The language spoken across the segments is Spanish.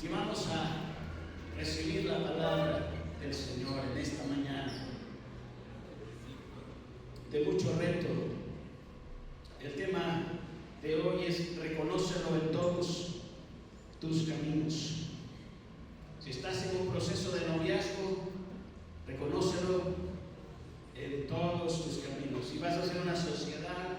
Y vamos a recibir la palabra del Señor en esta mañana de mucho reto. El tema de hoy es: reconócelo en todos tus caminos. Si estás en un proceso de noviazgo, reconócelo en todos tus caminos. Si vas a hacer una sociedad,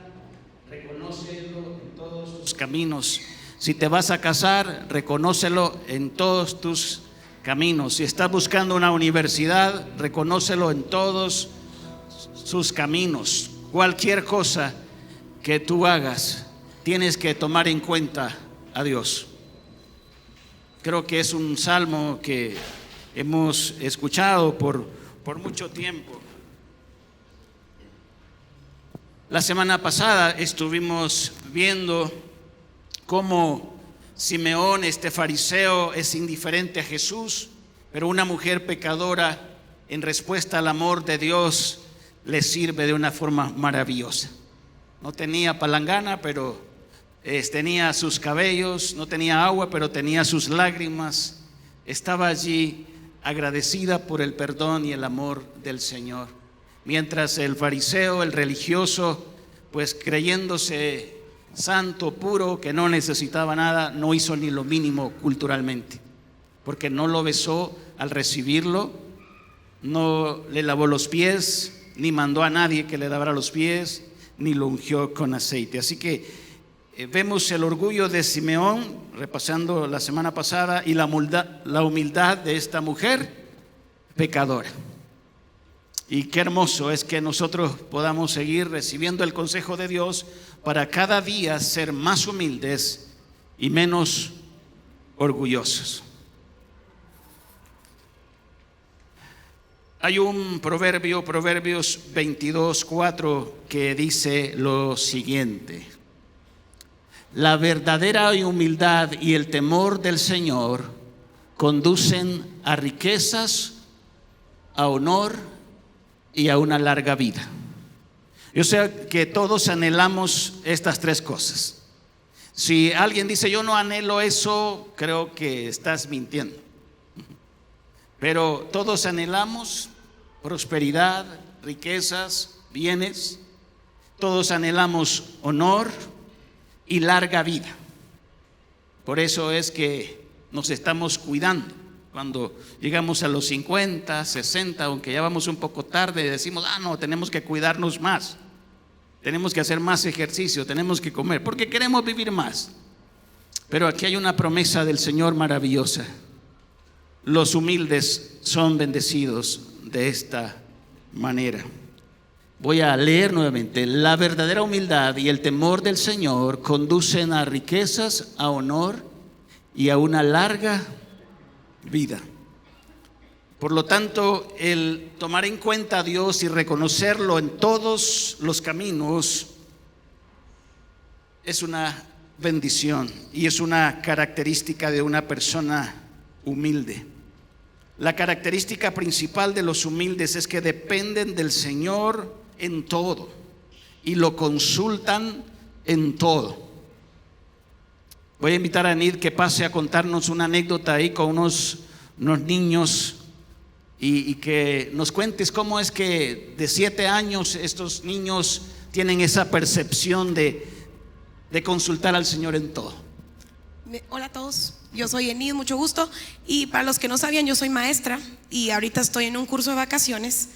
reconócelo en todos tus caminos. Si te vas a casar, reconócelo en todos tus caminos. Si estás buscando una universidad, reconócelo en todos sus caminos. Cualquier cosa que tú hagas, tienes que tomar en cuenta a Dios. Creo que es un salmo que hemos escuchado por mucho tiempo. La semana pasada estuvimos viendo cómo Simeón, este fariseo, es indiferente a Jesús, pero una mujer pecadora, en respuesta al amor de Dios, le sirve de una forma maravillosa. No tenía palangana, pero tenía sus cabellos, no tenía agua, pero tenía sus lágrimas. Estaba allí agradecida por el perdón y el amor del Señor. Mientras el fariseo, el religioso, pues creyéndose santo, puro, que no necesitaba nada, no hizo ni lo mínimo culturalmente, porque no lo besó al recibirlo, no le lavó los pies, ni mandó a nadie que le lavara los pies, ni lo ungió con aceite. Así que vemos el orgullo de Simeón, repasando la semana pasada, y la humildad de esta mujer pecadora. Y qué hermoso es que nosotros podamos seguir recibiendo el consejo de Dios para cada día ser más humildes y menos orgullosos. Hay un proverbio, Proverbios 22:4, que dice lo siguiente: la verdadera humildad y el temor del Señor conducen a riquezas, a honor y a una larga vida. Yo sé que todos anhelamos estas tres cosas. Si alguien dice yo no anhelo eso, creo que estás mintiendo. Pero todos anhelamos prosperidad, riquezas, bienes. Todos anhelamos honor y larga vida. Por eso es que nos estamos cuidando. Cuando llegamos a los 50, 60, aunque ya vamos un poco tarde, decimos, no, tenemos que cuidarnos más, tenemos que hacer más ejercicio, tenemos que comer, porque queremos vivir más. Pero aquí hay una promesa del Señor maravillosa: los humildes son bendecidos de esta manera. Voy a leer nuevamente: la verdadera humildad y el temor del Señor conducen a riquezas, a honor y a una larga vida. Por lo tanto, el tomar en cuenta a Dios y reconocerlo en todos los caminos es una bendición y es una característica de una persona humilde. La característica principal de los humildes es que dependen del Señor en todo y lo consultan en todo. Voy a invitar a Nid que pase a contarnos una anécdota ahí con unos niños y que nos cuentes cómo es que de 7 años estos niños tienen esa percepción de consultar al Señor en todo. Hola a todos, yo soy Enid, mucho gusto. Y para los que no sabían, yo soy maestra y ahorita estoy en un curso de vacaciones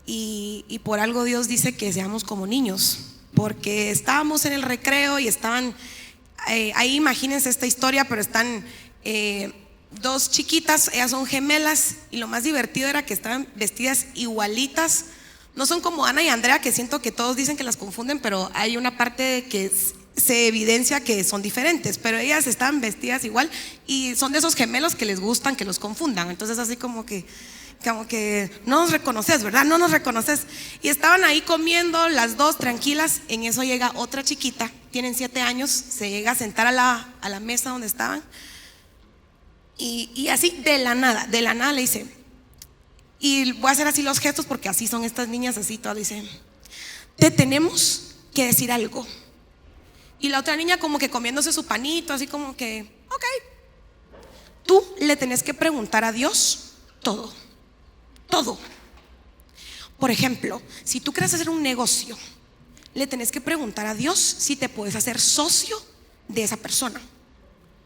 y por algo Dios dice que seamos como niños, porque estábamos en el recreo y estaban ahí, imagínense esta historia, pero están dos chiquitas, ellas son gemelas, y lo más divertido era que estaban vestidas igualitas. No son como Ana y Andrea, que siento que todos dicen que las confunden, pero hay una parte que se evidencia que son diferentes, pero ellas estaban vestidas igual y son de esos gemelos que les gustan que los confundan. Entonces así como que no nos reconoces, ¿verdad? No nos reconoces. Y estaban ahí comiendo las dos tranquilas. En eso llega otra chiquita, tienen 7 años, se llega a sentar a la mesa donde estaban y así de la nada le dice, y voy a hacer así los gestos porque así son estas niñas, así todas, dice: te tenemos que decir algo. Y la otra niña como que comiéndose su panito, así como que ok. Tú le tenés que preguntar a Dios todo, todo. Por ejemplo, si tú quieres hacer un negocio, le tenés que preguntar a Dios si te puedes hacer socio de esa persona,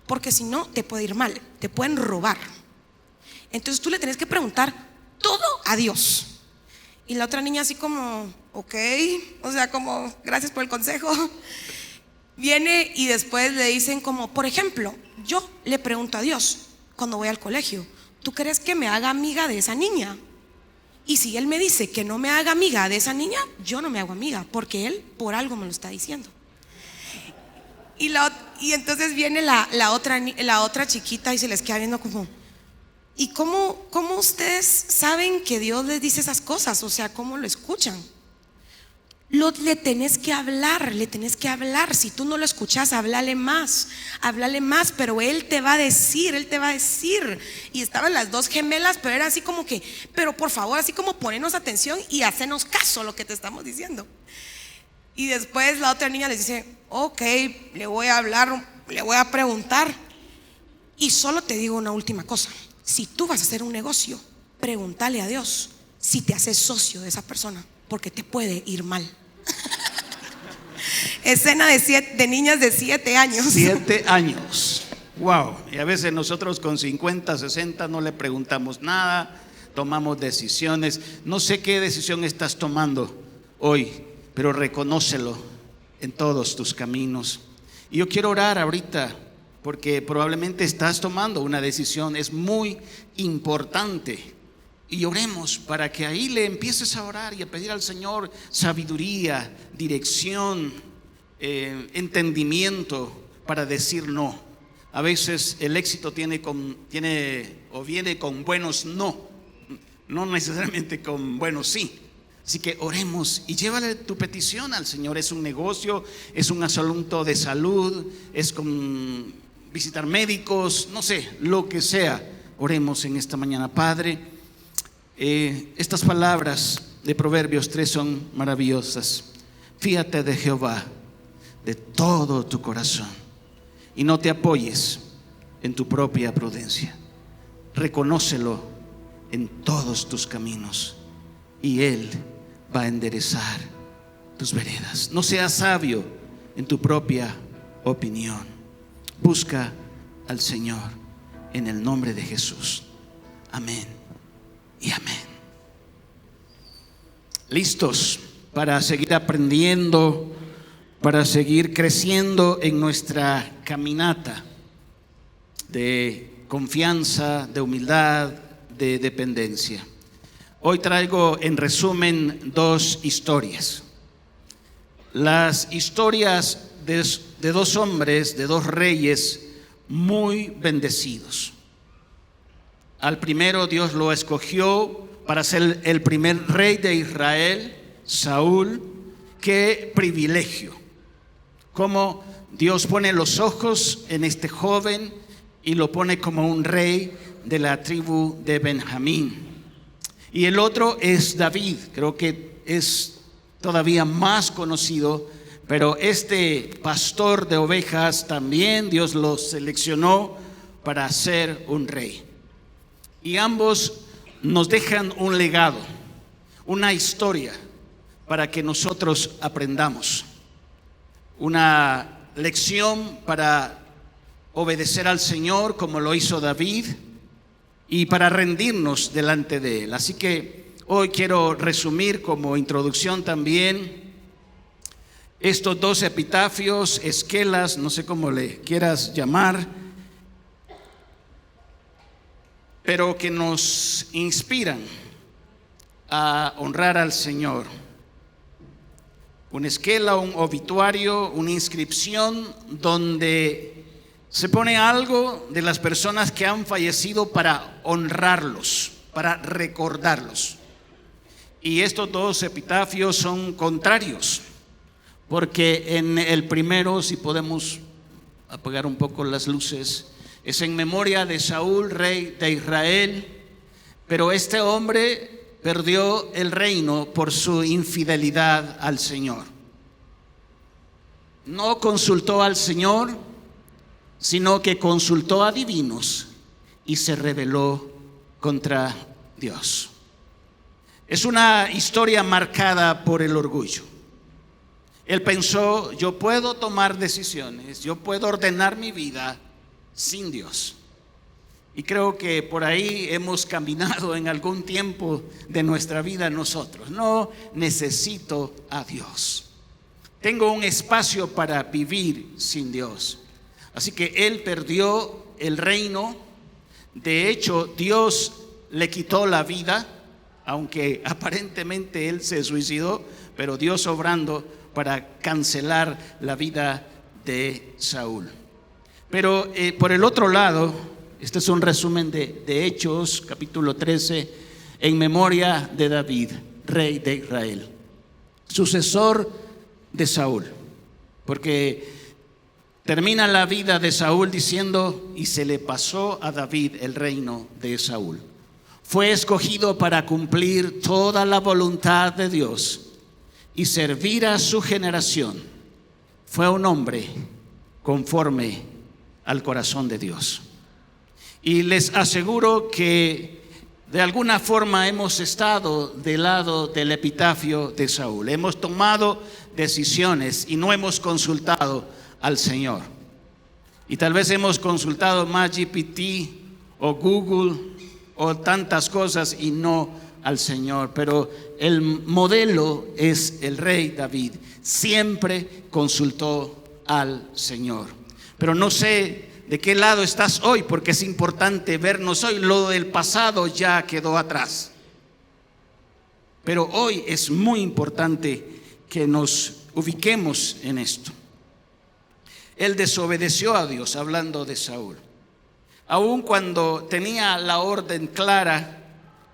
porque si no te puede ir mal, te pueden robar. Entonces tú le tenés que preguntar todo a Dios. Y la otra niña así como, ok, o sea, como gracias por el consejo. Viene y después le dicen como, por ejemplo, yo le pregunto a Dios cuando voy al colegio, ¿tú crees que me haga amiga de esa niña? Y si Él me dice que no me haga amiga de esa niña, yo no me hago amiga, porque Él por algo me lo está diciendo. Y entonces viene la otra chiquita y se les queda viendo como, ¿y cómo ustedes saben que Dios les dice esas cosas? O sea, ¿cómo lo escuchan? Le tenés que hablar. Si tú no lo escuchas, háblale más, pero Él te va a decir. Y estaban las dos gemelas, pero era así como que, pero por favor, así como ponernos atención y hacernos caso a lo que te estamos diciendo. Y después la otra niña les dice, ok, le voy a hablar, le voy a preguntar. Y solo te digo una última cosa: si tú vas a hacer un negocio, pregúntale a Dios si te haces socio de esa persona, porque te puede ir mal. Escena de niñas de 7 años. 7 años. Wow. Y a veces nosotros con 50, 60 no le preguntamos nada, tomamos decisiones. No sé qué decisión estás tomando hoy, pero reconócelo en todos tus caminos. Y yo quiero orar ahorita, porque probablemente estás tomando una decisión, es muy importante. Y oremos para que ahí le empieces a orar y a pedir al Señor sabiduría, dirección, entendimiento para decir no. A veces el éxito viene con buenos no necesariamente con buenos sí. Así que oremos y llévale tu petición al Señor. Es un negocio, es un asunto de salud, es con visitar médicos, no sé, lo que sea. Oremos en esta mañana. Padre, estas palabras de Proverbios 3 son maravillosas. Fíate de Jehová de todo tu corazón y no te apoyes en tu propia prudencia. Reconócelo en todos tus caminos y Él va a enderezar tus veredas. No seas sabio en tu propia opinión. Busca al Señor en el nombre de Jesús. Amén y amén. ¿Listos para seguir aprendiendo, para seguir creciendo en nuestra caminata de confianza, de humildad, de dependencia? Hoy traigo en resumen 2 historias. Las historias de 2 hombres, de 2 reyes muy bendecidos. Al primero Dios lo escogió para ser el primer rey de Israel, Saúl. Qué privilegio. Cómo Dios pone los ojos en este joven y lo pone como un rey de la tribu de Benjamín. Y el otro es David, creo que es todavía más conocido, pero este pastor de ovejas también Dios lo seleccionó para ser un rey. Y ambos nos dejan un legado, una historia para que nosotros aprendamos, una lección para obedecer al Señor como lo hizo David y para rendirnos delante de Él. Así que hoy quiero resumir como introducción también estos 2 epitafios, esquelas, no sé cómo le quieras llamar, pero que nos inspiran a honrar al Señor. Una esquela, un obituario, una inscripción donde se pone algo de las personas que han fallecido para honrarlos, para recordarlos. Y estos 2 epitafios son contrarios, porque en el primero, si podemos apagar un poco las luces, es en memoria de Saúl, rey de Israel, pero este hombre perdió el reino por su infidelidad al Señor. No consultó al Señor, sino que consultó a divinos y se rebeló contra Dios. Es una historia marcada por el orgullo. Él pensó: yo puedo tomar decisiones, yo puedo ordenar mi vida sin Dios. Y creo que por ahí hemos caminado en algún tiempo de nuestra vida nosotros. No necesito a Dios. Tengo un espacio para vivir sin Dios. Así que él perdió el reino. De hecho, Dios le quitó la vida, aunque aparentemente él se suicidó, pero Dios obrando para cancelar la vida de Saúl. Pero por el otro lado, este es un resumen de Hechos, capítulo 13, en memoria de David, rey de Israel, sucesor de Saúl, porque termina la vida de Saúl diciendo: y se le pasó a David el reino de Saúl. Fue escogido para cumplir toda la voluntad de Dios y servir a su generación. Fue un hombre conforme al corazón de Dios. Y les aseguro que de alguna forma hemos estado del lado del epitafio de Saúl. Hemos tomado decisiones y no hemos consultado al Señor. Y tal vez hemos consultado más GPT o Google o tantas cosas y no al Señor. Pero el modelo es el rey David. Siempre consultó al Señor. Pero no sé de qué lado estás hoy, porque es importante vernos hoy. Lo del pasado ya quedó atrás, pero hoy es muy importante que nos ubiquemos en esto. Él desobedeció a Dios, hablando de Saúl. Aun cuando tenía la orden clara,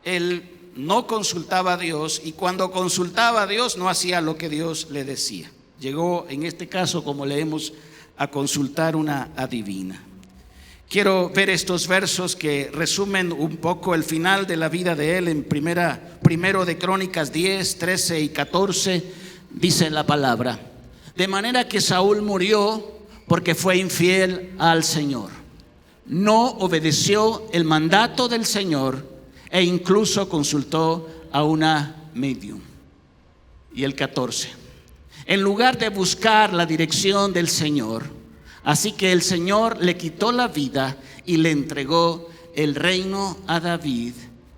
él no consultaba a Dios, y cuando consultaba a Dios no hacía lo que Dios le decía. Llegó, en este caso, como leemos, a consultar una adivina. Quiero ver estos versos que resumen un poco el final de la vida de él. En primero de Crónicas 10, 13 y 14 dice la palabra: de manera que Saúl murió porque fue infiel al Señor. No obedeció el mandato del Señor e incluso consultó a una medium. Y el 14: en lugar de buscar la dirección del Señor, así que el Señor le quitó la vida y le entregó el reino a David,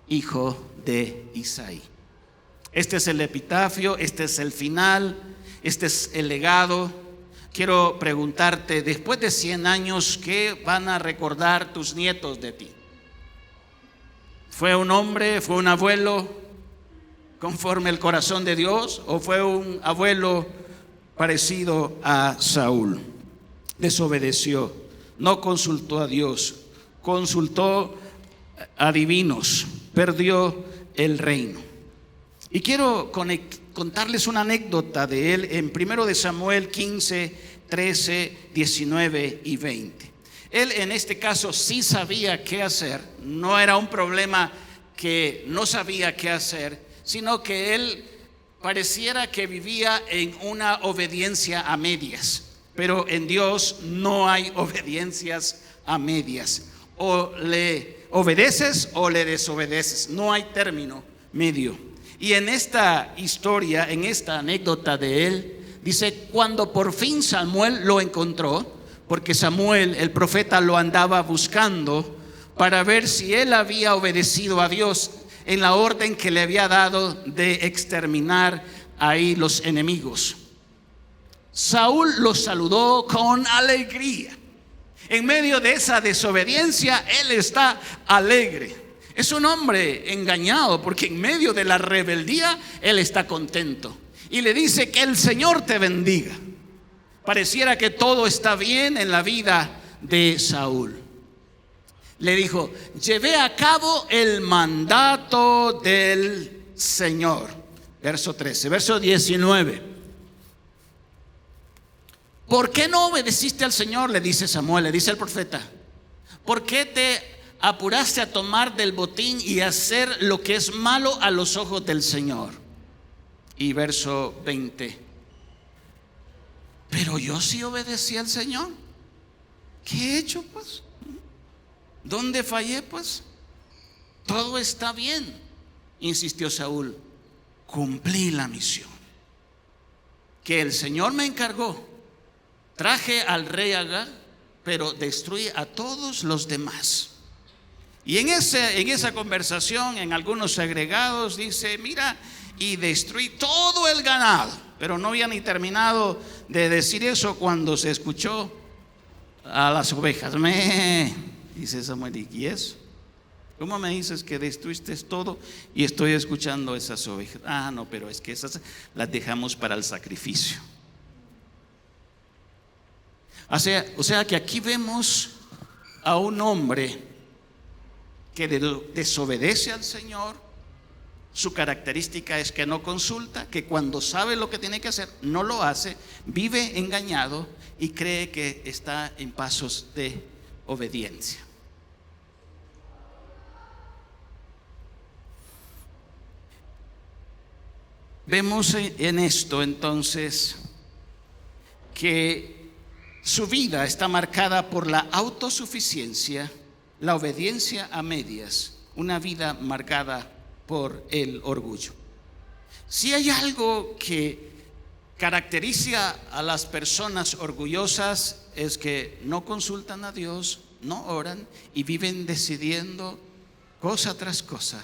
hijo de Isaí. Este es el epitafio, este es el final, este es el legado. Quiero preguntarte, después de 100 años, ¿qué van a recordar tus nietos de ti? ¿Fue un hombre, fue un abuelo conforme al corazón de Dios, o fue un abuelo parecido a Saúl? Desobedeció, no consultó a Dios, consultó a adivinos, perdió el reino. Y quiero contarles una anécdota de él en 1 de Samuel 15, 13, 19 y 20. Él en este caso sí sabía qué hacer. No era un problema que no sabía qué hacer, sino que él pareciera que vivía en una obediencia a medias. Pero en Dios no hay obediencias a medias. O le obedeces o le desobedeces. No hay término medio. Y en esta historia, en esta anécdota de él, dice: cuando por fin Samuel lo encontró, porque Samuel, el profeta, lo andaba buscando para ver si él había obedecido a Dios en la orden que le había dado de exterminar ahí los enemigos. Saúl lo saludó con alegría. En medio de esa desobediencia, él está alegre. Es un hombre engañado, porque en medio de la rebeldía, él está contento. Y le dice: que el Señor te bendiga. Pareciera que todo está bien en la vida de Saúl. Le dijo: llevé a cabo el mandato del Señor. Verso 13, verso 19. ¿Por qué no obedeciste al Señor?, le dice Samuel, le dice el profeta. ¿Por qué te apuraste a tomar del botín y hacer lo que es malo a los ojos del Señor? Y verso 20. Pero yo sí obedecí al Señor. ¿Qué he hecho pues? ¿Dónde fallé? Pues todo está bien, insistió Saúl. Cumplí la misión que el Señor me encargó. Traje al rey Agag, pero destruí a todos los demás. Y en esa conversación, en algunos agregados, dice: mira, y destruí todo el ganado. Pero no había ni terminado de decir eso cuando se escuchó a las ovejas. Dice Samuel: ¿y eso? ¿Cómo me dices que destruiste todo y estoy escuchando esas ovejas? No, pero es que esas las dejamos para el sacrificio. O sea que aquí vemos a un hombre que desobedece al Señor. Su característica es que no consulta, que cuando sabe lo que tiene que hacer, no lo hace, vive engañado y cree que está en pasos de obediencia. Vemos en esto entonces que su vida está marcada por la autosuficiencia, la obediencia a medias, una vida marcada por el orgullo. Si hay algo que caracteriza a las personas orgullosas, es que no consultan a Dios, no oran y viven decidiendo cosa tras cosa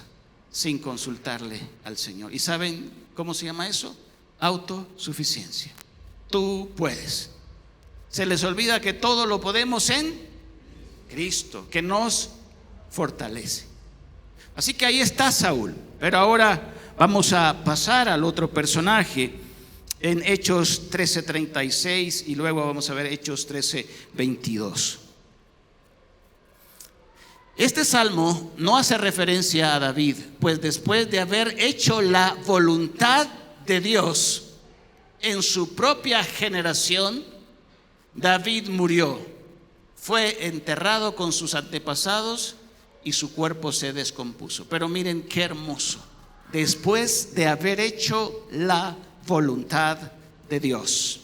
sin consultarle al Señor. ¿Y saben cómo se llama eso? Autosuficiencia. Tú puedes. Se les olvida que todo lo podemos en Cristo, que nos fortalece. Así que ahí está Saúl. Pero ahora vamos a pasar al otro personaje en Hechos 13:36 y luego vamos a ver Hechos 13:22. Este salmo no hace referencia a David, pues después de haber hecho la voluntad de Dios en su propia generación, David murió, fue enterrado con sus antepasados y su cuerpo se descompuso. Pero miren qué hermoso: después de haber hecho la voluntad de Dios,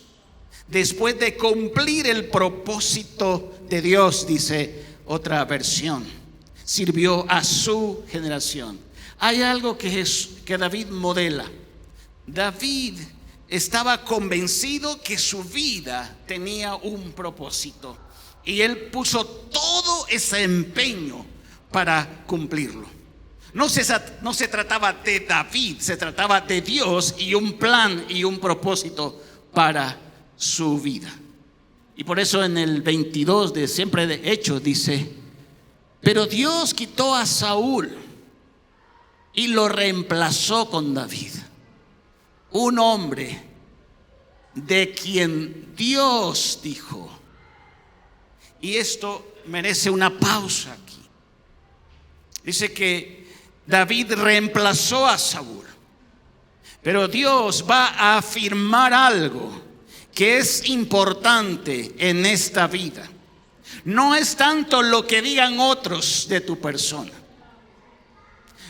después de cumplir el propósito de Dios, dice otra versión, sirvió a su generación. Hay algo que David modela. David estaba convencido que su vida tenía un propósito y él puso todo ese empeño para cumplirlo. No se trataba de David, se trataba de Dios y un plan y un propósito para su vida. Y por eso en el 22 de siempre de Hechos dice: pero Dios quitó a Saúl y lo reemplazó con David, un hombre de quien Dios dijo. Y esto merece una pausa aquí. Dice que David reemplazó a Saúl, pero Dios va a afirmar algo que es importante en esta vida. No es tanto lo que digan otros de tu persona,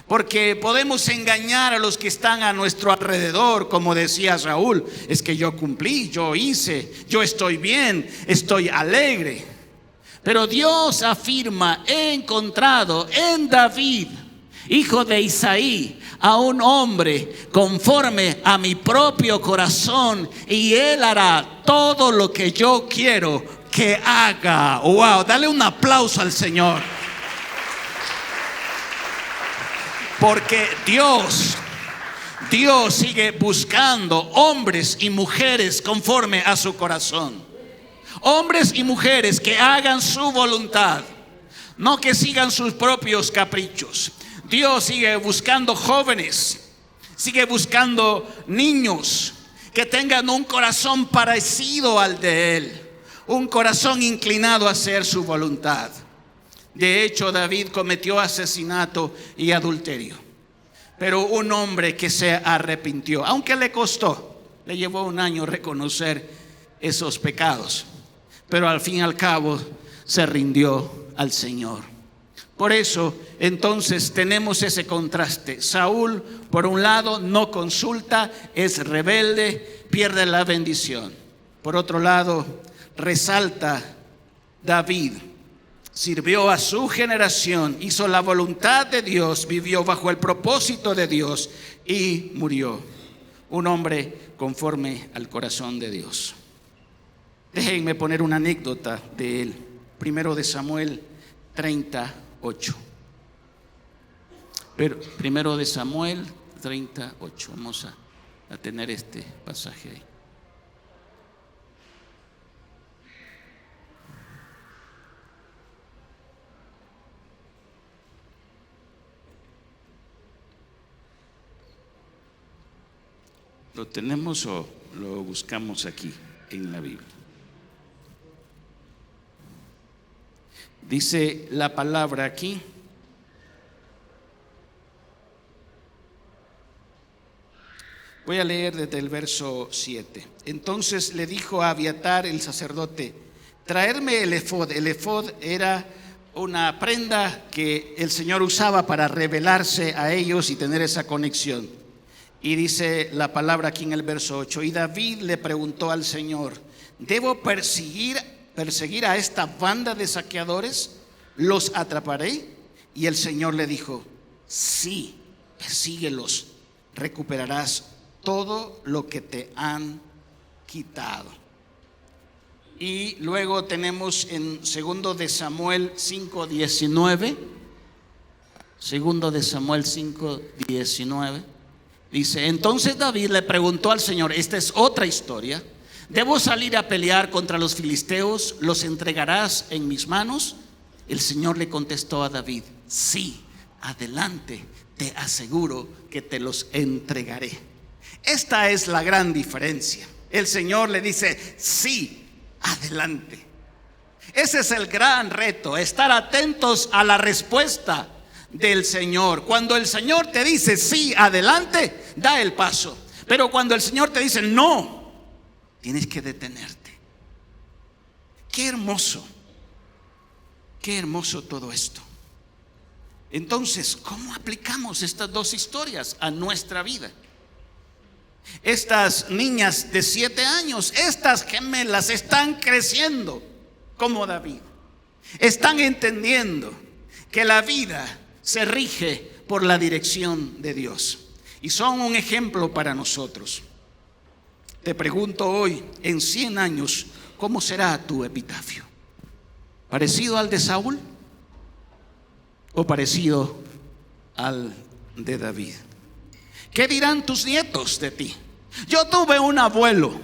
porque podemos engañar a los que están a nuestro alrededor, como decía Saúl: es que yo cumplí, yo hice, yo estoy bien, estoy alegre. Pero Dios afirma: he encontrado en David, hijo de Isaí, a un hombre conforme a mi propio corazón, y él hará todo lo que yo quiero que haga. Wow, dale un aplauso al Señor. Porque Dios sigue buscando hombres y mujeres conforme a su corazón. Hombres y mujeres que hagan su voluntad, no que sigan sus propios caprichos. Dios sigue buscando jóvenes, sigue buscando niños que tengan un corazón parecido al de Él, un corazón inclinado a hacer su voluntad. De hecho, David cometió asesinato y adulterio, pero un hombre que se arrepintió, aunque le costó, le llevó un año reconocer esos pecados, pero al fin y al cabo se rindió al Señor. Por eso entonces tenemos ese contraste. Saúl, por un lado, no consulta, es rebelde, pierde la bendición. Por otro lado, resalta David sirvió a su generación, hizo la voluntad de Dios, vivió bajo el propósito de Dios y murió. Un hombre conforme al corazón de Dios. Déjenme poner una anécdota de él. Primero de Samuel 38. Pero primero de Samuel 38. Vamos a tener este pasaje ahí. ¿Lo tenemos o lo buscamos aquí en la Biblia? Dice la palabra aquí. Voy a leer desde el verso 7. Entonces le dijo a Abiatar el sacerdote: traerme el efod. El efod era una prenda que el Señor usaba para revelarse a ellos y tener esa conexión. Y dice la palabra aquí en el verso 8: y David le preguntó al Señor: ¿debo perseguir a esta banda de saqueadores? ¿Los atraparé? Y el Señor le dijo: sí, persíguelos, recuperarás todo lo que te han quitado. Y luego tenemos en 2 de Samuel 5:19. 2 de Samuel 5:19. Dice: entonces David le preguntó al Señor, esta es otra historia: ¿debo salir a pelear contra los filisteos? ¿Los entregarás en mis manos? El Señor le contestó a David: sí, adelante, te aseguro que te los entregaré. Esta es la gran diferencia. El Señor le dice: sí, adelante. Ese es el gran reto, estar atentos a la respuesta del Señor. Cuando el Señor te dice sí, adelante, da el paso. Pero cuando el Señor te dice no, tienes que detenerte. Qué hermoso todo esto. Entonces, ¿cómo aplicamos estas dos historias a nuestra vida? Estas niñas de 7 años, estas gemelas, están creciendo como David. Están entendiendo que la vida se rige por la dirección de Dios y son un ejemplo para nosotros. Te pregunto hoy, en 100 años, ¿cómo será tu epitafio? ¿Parecido al de Saúl o parecido al de David? ¿Qué dirán tus nietos de ti? Yo tuve un abuelo.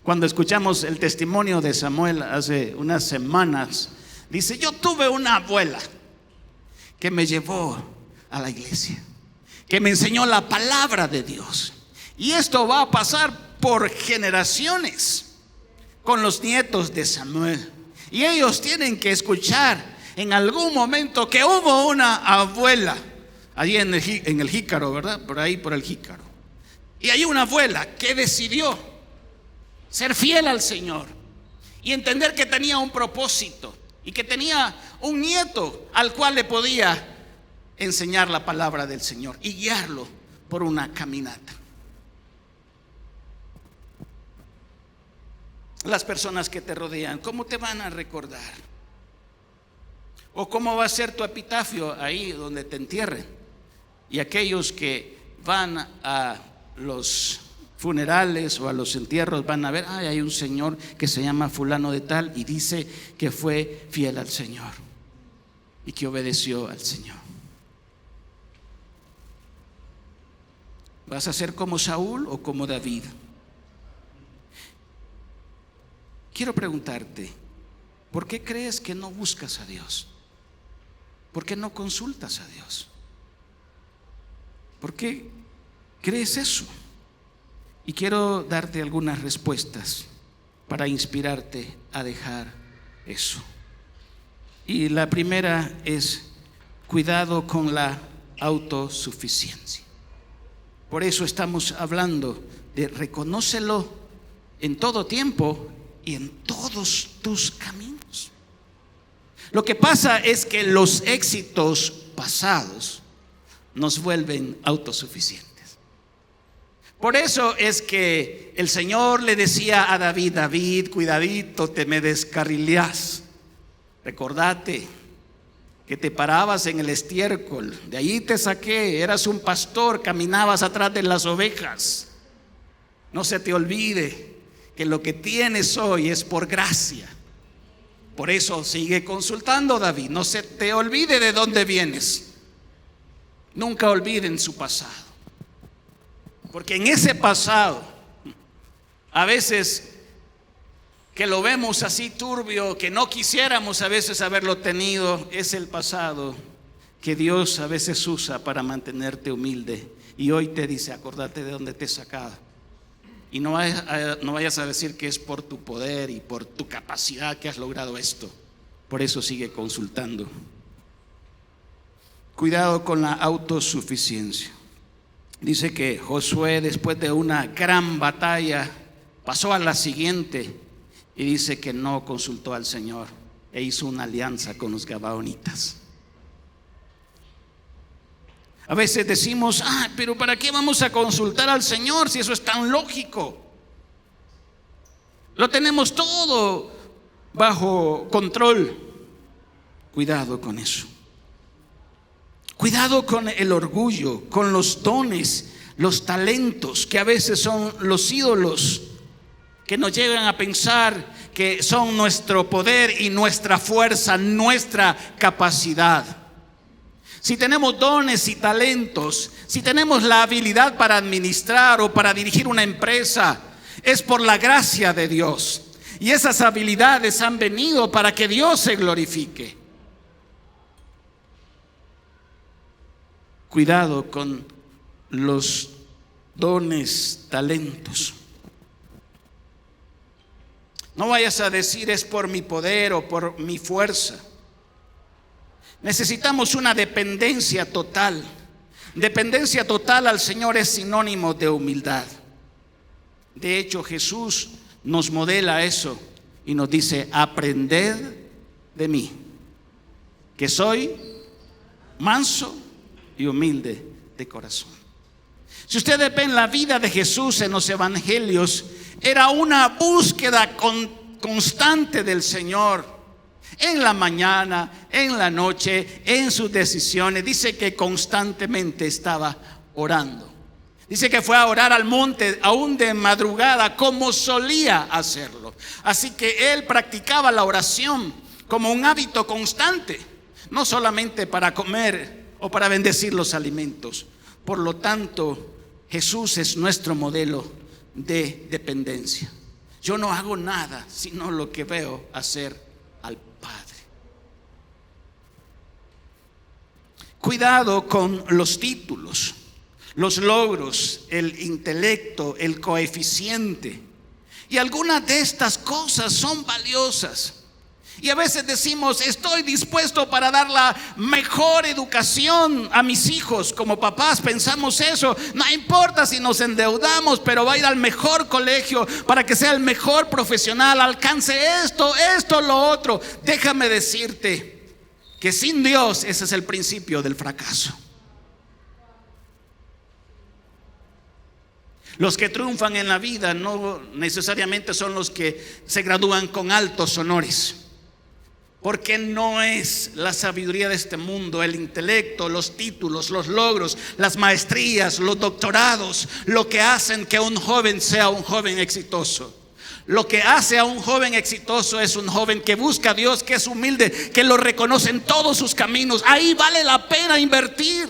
Cuando escuchamos el testimonio de Samuel hace unas semanas, dice: yo tuve una abuela que me llevó a la iglesia, que me enseñó la palabra de Dios. Y esto va a pasar por generaciones con los nietos de Samuel. Y ellos tienen que escuchar en algún momento que hubo una abuela allí en el Jícaro, ¿verdad? Por ahí, por el Jícaro. Y hay una abuela que decidió ser fiel al Señor y entender que tenía un propósito y que tenía un nieto al cual le podía enseñar la palabra del Señor y guiarlo por una caminata. Las personas que te rodean, ¿cómo te van a recordar? ¿O cómo va a ser tu epitafio ahí donde te entierren? Y aquellos que van a los funerales o a los entierros van a ver: ay, hay un señor que se llama fulano de tal y dice que fue fiel al Señor y que obedeció al Señor. ¿Vas a ser como Saúl o como David? Quiero preguntarte, ¿por qué crees que no buscas a Dios? ¿Por qué no consultas a Dios? ¿Por qué crees eso? Y quiero darte algunas respuestas para inspirarte a dejar eso. Y la primera es: cuidado con la autosuficiencia. Por eso estamos hablando de reconócelo en todo tiempo y en todos tus caminos. Lo que pasa es que los éxitos pasados nos vuelven autosuficientes. Por eso es que el Señor le decía a David: David, cuidadito, te me descarrilás. Recordate que te parabas en el estiércol, de allí te saqué, eras un pastor, caminabas atrás de las ovejas. No se te olvide que lo que tienes hoy es por gracia. Por eso sigue consultando, David. No se te olvide de dónde vienes. Nunca olviden su pasado. Porque en ese pasado, a veces que lo vemos así turbio, que no quisiéramos a veces haberlo tenido, es el pasado que Dios a veces usa para mantenerte humilde. Y hoy te dice, acordate de dónde te he sacado. Y no vayas a decir que es por tu poder y por tu capacidad que has logrado esto. Por eso sigue consultando. Cuidado con la autosuficiencia. Dice que Josué, después de una gran batalla, pasó a la siguiente y dice que no consultó al Señor e hizo una alianza con los gabaonitas. A veces decimos, pero ¿para qué vamos a consultar al Señor si eso es tan lógico? Lo tenemos todo bajo control. Cuidado con eso. Cuidado con el orgullo, con los dones, los talentos que a veces son los ídolos que nos llevan a pensar que son nuestro poder y nuestra fuerza, nuestra capacidad. Si tenemos dones y talentos, si tenemos la habilidad para administrar o para dirigir una empresa, es por la gracia de Dios. Y esas habilidades han venido para que Dios se glorifique. Cuidado con los dones, talentos. No vayas a decir es por mi poder o por mi fuerza. Necesitamos una dependencia total. Dependencia total al Señor es sinónimo de humildad. De hecho, Jesús nos modela eso y nos dice, aprended de mí, que soy manso y humilde de corazón. Si ustedes ven la vida de Jesús en los evangelios, era una búsqueda constante del Señor. En la mañana, en la noche, en sus decisiones. Dice que constantemente estaba orando. Dice que fue a orar al monte aún de madrugada, como solía hacerlo. Así que él practicaba la oración como un hábito constante, no solamente para comer o para bendecir los alimentos. Por lo tanto, Jesús es nuestro modelo de dependencia. Yo no hago nada sino lo que veo hacer al Padre. Cuidado con los títulos, los logros, el intelecto, el coeficiente. Y algunas de estas cosas son valiosas. Y a veces decimos, estoy dispuesto para dar la mejor educación a mis hijos. Como papás pensamos eso. No importa si nos endeudamos, pero va a ir al mejor colegio para que sea el mejor profesional, alcance esto, lo otro. Déjame decirte que sin Dios ese es el principio del fracaso. Los que triunfan en la vida no necesariamente son los que se gradúan con altos honores. Porque no es la sabiduría de este mundo, el intelecto, los títulos, los logros, las maestrías, los doctorados, lo que hacen que un joven sea un joven exitoso. Lo que hace a un joven exitoso es un joven que busca a Dios, que es humilde, que lo reconoce en todos sus caminos. Ahí vale la pena invertir.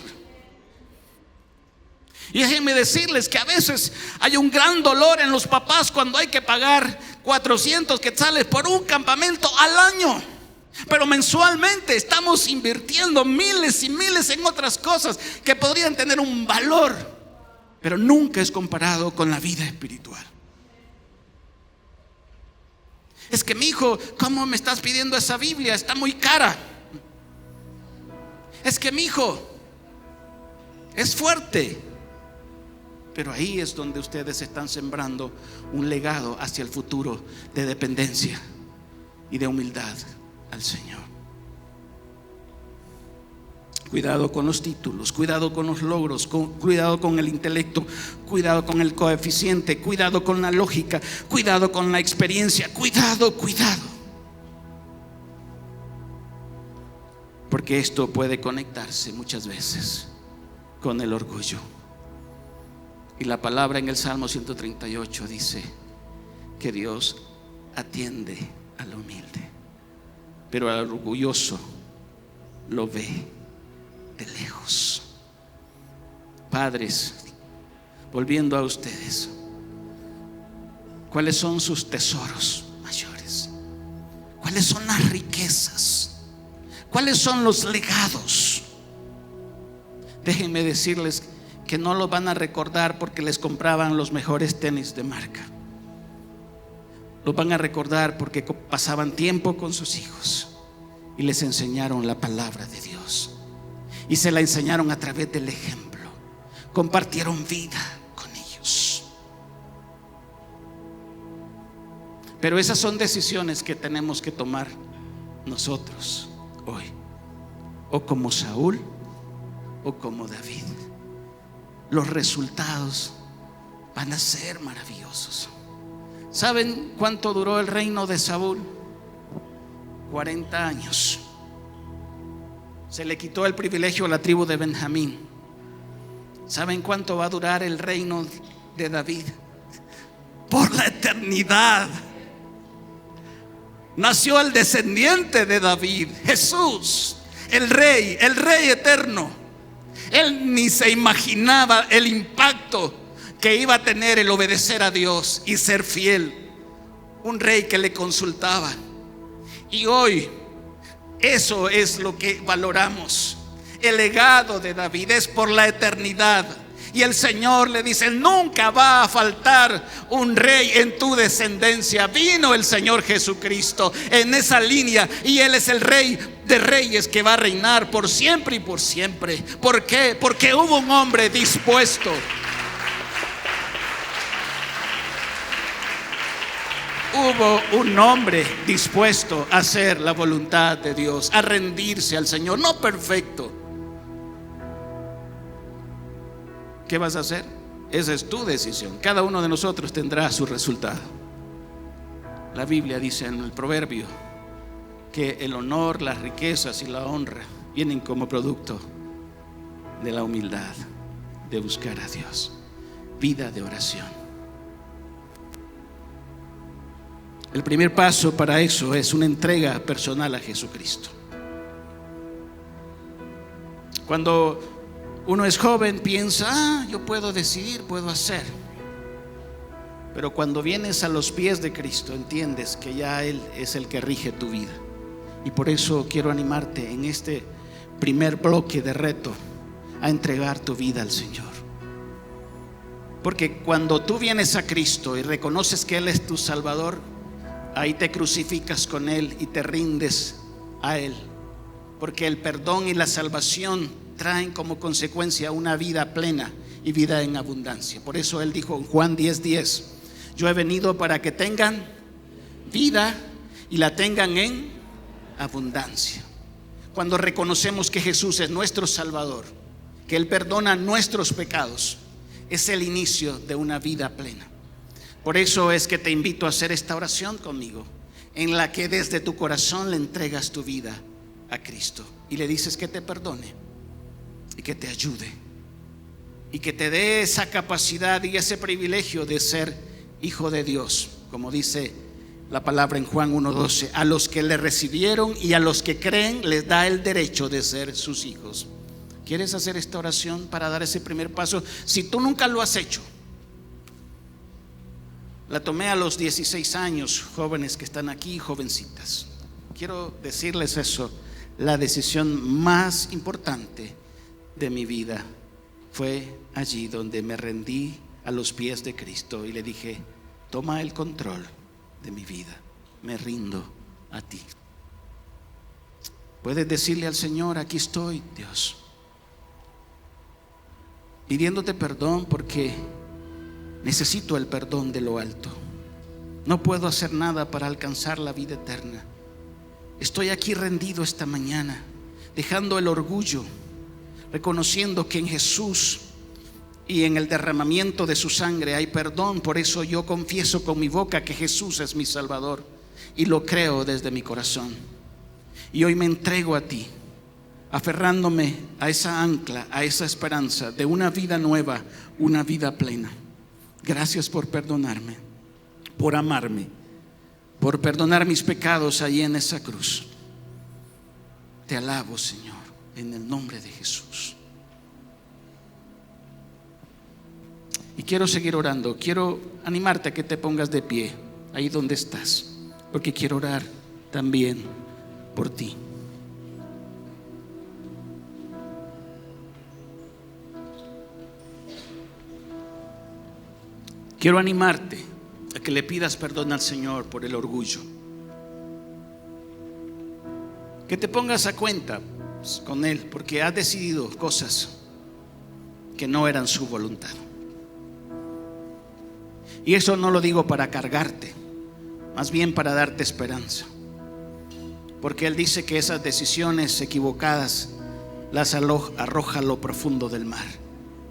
Y déjenme decirles que a veces hay un gran dolor en los papás cuando hay que pagar 400 quetzales por un campamento al año. Pero mensualmente estamos invirtiendo miles y miles en otras cosas que podrían tener un valor, pero nunca es comparado con la vida espiritual. Es que mi hijo, ¿cómo me estás pidiendo esa Biblia? Está muy cara. Es que mi hijo es fuerte. Pero ahí es donde ustedes están sembrando un legado hacia el futuro de dependencia y de humildad al Señor. Cuidado con los títulos, cuidado con los logros, cuidado con el intelecto, cuidado con el coeficiente, cuidado con la lógica, cuidado con la experiencia, cuidado. porque esto puede conectarse muchas veces con el orgullo. Y la palabra en el Salmo 138 dice que Dios atiende al humilde, pero al orgulloso lo ve de lejos. Padres, volviendo a ustedes, ¿cuáles son sus tesoros mayores? ¿Cuáles son las riquezas? ¿Cuáles son los legados? Déjenme decirles que no los van a recordar porque les compraban los mejores tenis de marca. Los van a recordar porque pasaban tiempo con sus hijos y les enseñaron la palabra de Dios, y se la enseñaron a través del ejemplo. Compartieron vida con ellos. Pero esas son decisiones que tenemos que tomar nosotros hoy, o como Saúl o como David. Los resultados van a ser maravillosos. ¿Saben cuánto duró el reino de Saúl? 40 años. Se le quitó el privilegio a la tribu de Benjamín. ¿Saben cuánto va a durar el reino de David? Por la eternidad. Nació el descendiente de David, Jesús, el rey eterno. Él ni se imaginaba el impacto que iba a tener el obedecer a Dios y ser fiel. Un rey que le consultaba. Y hoy eso es lo que valoramos. El legado de David es por la eternidad. Y el Señor le dice: nunca va a faltar un rey en tu descendencia. Vino el Señor Jesucristo en esa línea, y Él es el Rey de reyes que va a reinar por siempre y por siempre. ¿Por qué? Porque hubo un hombre dispuesto. Hubo un hombre dispuesto a hacer la voluntad de Dios, a rendirse al Señor. No perfecto. ¿Qué vas a hacer? Esa es tu decisión. Cada uno de nosotros tendrá su resultado. La Biblia dice en el proverbio que el honor, las riquezas y la honra vienen como producto de la humildad, de buscar a Dios. Vida de oración. El primer paso para eso es una entrega personal a Jesucristo. Cuando uno es joven, piensa: yo puedo decidir, puedo hacer. Pero cuando vienes a los pies de Cristo, entiendes que ya Él es el que rige tu vida. Y por eso quiero animarte en este primer bloque de reto a entregar tu vida al Señor. Porque cuando tú vienes a Cristo y reconoces que Él es tu Salvador, ahí te crucificas con Él y te rindes a Él. Porque el perdón y la salvación traen como consecuencia una vida plena y vida en abundancia. Por eso Él dijo en Juan 10:10: yo he venido para que tengan vida y la tengan en abundancia. Cuando reconocemos que Jesús es nuestro Salvador, que Él perdona nuestros pecados, es el inicio de una vida plena. Por eso es que te invito a hacer esta oración conmigo, en la que desde tu corazón le entregas tu vida a Cristo y le dices que te perdone y que te ayude y que te dé esa capacidad y ese privilegio de ser hijo de Dios, como dice la palabra en Juan 1:12: a los que le recibieron y a los que creen les da el derecho de ser sus hijos. ¿Quieres hacer esta oración para dar ese primer paso? Si tú nunca lo has hecho, la tomé a los 16 años, jóvenes que están aquí, jovencitas. Quiero decirles eso: la decisión más importante de mi vida fue allí donde me rendí a los pies de Cristo y le dije: toma el control de mi vida, me rindo a ti. Puedes decirle al Señor: aquí estoy, Dios, pidiéndote perdón porque necesito el perdón de lo alto. No puedo hacer nada para alcanzar la vida eterna. Estoy aquí rendido esta mañana, dejando el orgullo, reconociendo que en Jesús y en el derramamiento de su sangre hay perdón. Por eso yo confieso con mi boca que Jesús es mi Salvador y lo creo desde mi corazón. Y hoy me entrego a ti aferrándome a esa ancla, a esa esperanza de una vida nueva, una vida plena. Gracias por perdonarme, por amarme, por perdonar mis pecados ahí en esa cruz. Te alabo, Señor, en el nombre de Jesús. Y quiero seguir orando. Quiero animarte a que te pongas de pie ahí donde estás, porque quiero orar también por ti. Quiero animarte a que le pidas perdón al Señor por el orgullo. Que te pongas a cuenta con Él, porque has decidido cosas que no eran su voluntad. Y eso no lo digo para cargarte, más bien para darte esperanza. Porque Él dice que esas decisiones equivocadas las arroja a lo profundo del mar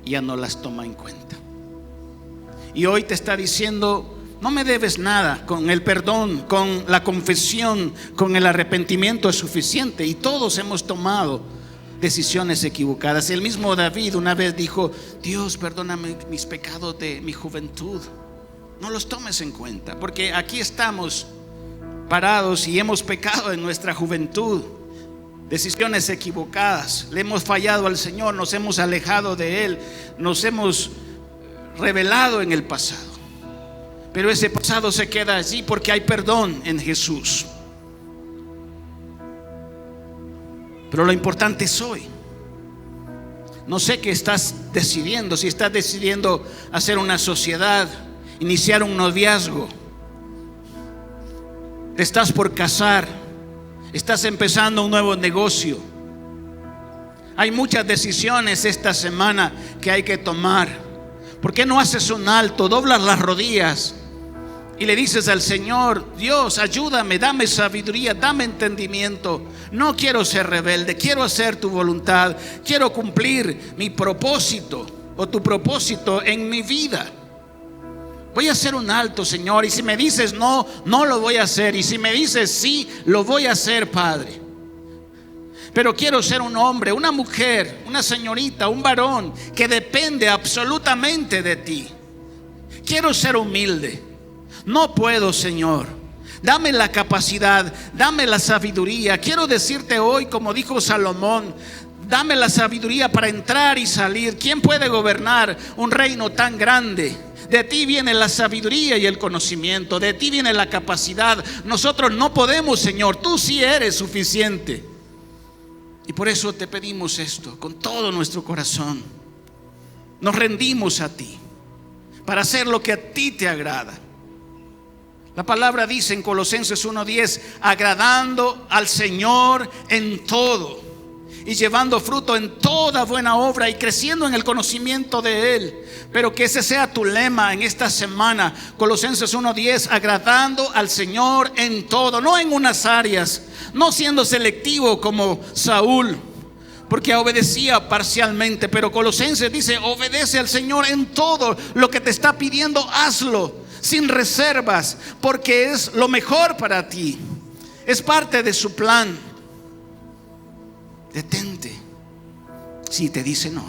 y ya no las toma en cuenta. Y hoy te está diciendo: no me debes nada. Con el perdón, con la confesión, con el arrepentimiento es suficiente. Y todos hemos tomado decisiones equivocadas. El mismo David una vez dijo: Dios, perdóname mis pecados de mi juventud. No los tomes en cuenta, porque aquí estamos parados y hemos pecado en nuestra juventud, decisiones equivocadas, le hemos fallado al Señor, nos hemos alejado de Él, nos hemos rebelado en el pasado. Pero ese pasado se queda allí porque hay perdón en Jesús. Pero lo importante es hoy. No sé qué estás decidiendo, si estás decidiendo hacer una sociedad, iniciar un noviazgo, te estás por casar, estás empezando un nuevo negocio. Hay muchas decisiones esta semana que hay que tomar. ¿Por qué no haces un alto, doblas las rodillas y le dices al Señor: Dios, ayúdame, dame sabiduría, dame entendimiento? No quiero ser rebelde, quiero hacer tu voluntad, quiero cumplir mi propósito o tu propósito en mi vida. Voy a hacer un alto, Señor, y si me dices no, no lo voy a hacer, y si me dices sí, lo voy a hacer, Padre. Pero quiero ser un hombre, una mujer, una señorita, un varón que depende absolutamente de ti. Quiero ser humilde. No puedo, Señor. Dame la capacidad, dame la sabiduría. Quiero decirte hoy, como dijo Salomón: dame la sabiduría para entrar y salir. ¿Quién puede gobernar un reino tan grande? De ti viene la sabiduría y el conocimiento, de ti viene la capacidad. Nosotros no podemos, Señor, tú sí eres suficiente. Y por eso te pedimos esto con todo nuestro corazón. Nos rendimos a ti para hacer lo que a ti te agrada. La palabra dice en Colosenses 1:10: agradando al Señor en todo y llevando fruto en toda buena obra y creciendo en el conocimiento de Él. Pero que ese sea tu lema en esta semana. Colosenses 1:10: agradando al Señor en todo, no en unas áreas, no siendo selectivo como Saúl, porque obedecía parcialmente. Pero Colosenses dice: obedece al Señor en todo. Lo que te está pidiendo, hazlo sin reservas, porque es lo mejor para ti, es parte de su plan. Detente si te dice no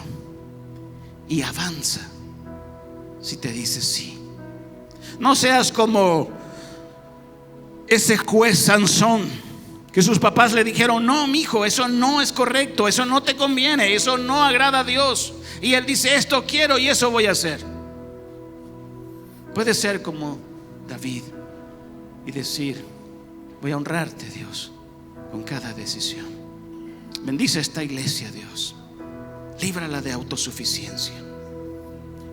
y avanza si te dice sí. No seas como ese juez Sansón, que sus papás le dijeron: no, mijo, eso no es correcto, eso no te conviene, eso no agrada a Dios. Y él dice: esto quiero y eso voy a hacer. Puede ser como David y decir: voy a honrarte, Dios, con cada decisión. Bendice esta iglesia, Dios. Líbrala de autosuficiencia,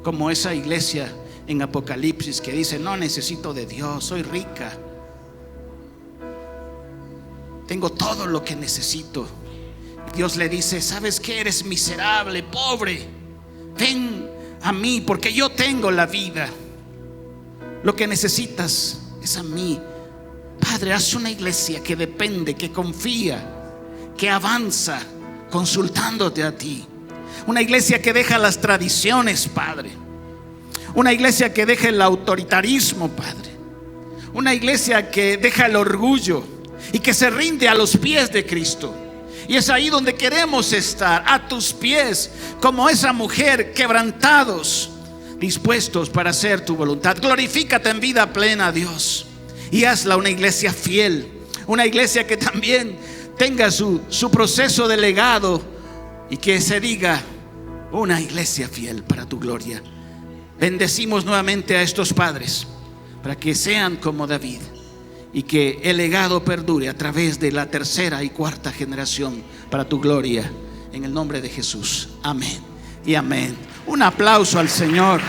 como esa iglesia en Apocalipsis que dice: no necesito de Dios, soy rica, tengo todo lo que necesito. Dios le dice: ¿sabes qué? Eres miserable, pobre, ven a mí porque yo tengo la vida. Lo que necesitas es a mí. Padre, haz una iglesia que depende, que confía, que avanza consultándote a ti. Una iglesia que deja las tradiciones, Padre. Una iglesia que deja el autoritarismo, Padre. Una iglesia que deja el orgullo y que se rinde a los pies de Cristo Y es ahí donde queremos estar, a tus pies, como esa mujer, quebrantados, dispuestos para hacer tu voluntad. Glorifícate en vida plena, Dios, y hazla una iglesia fiel, una iglesia que también tenga su proceso de legado, y que se diga una iglesia fiel para tu gloria. Bendecimos nuevamente a estos padres para que sean como David, y que el legado perdure a través de la tercera y cuarta generación para tu gloria, en el nombre de Jesús. Amén y amén. Un aplauso al Señor.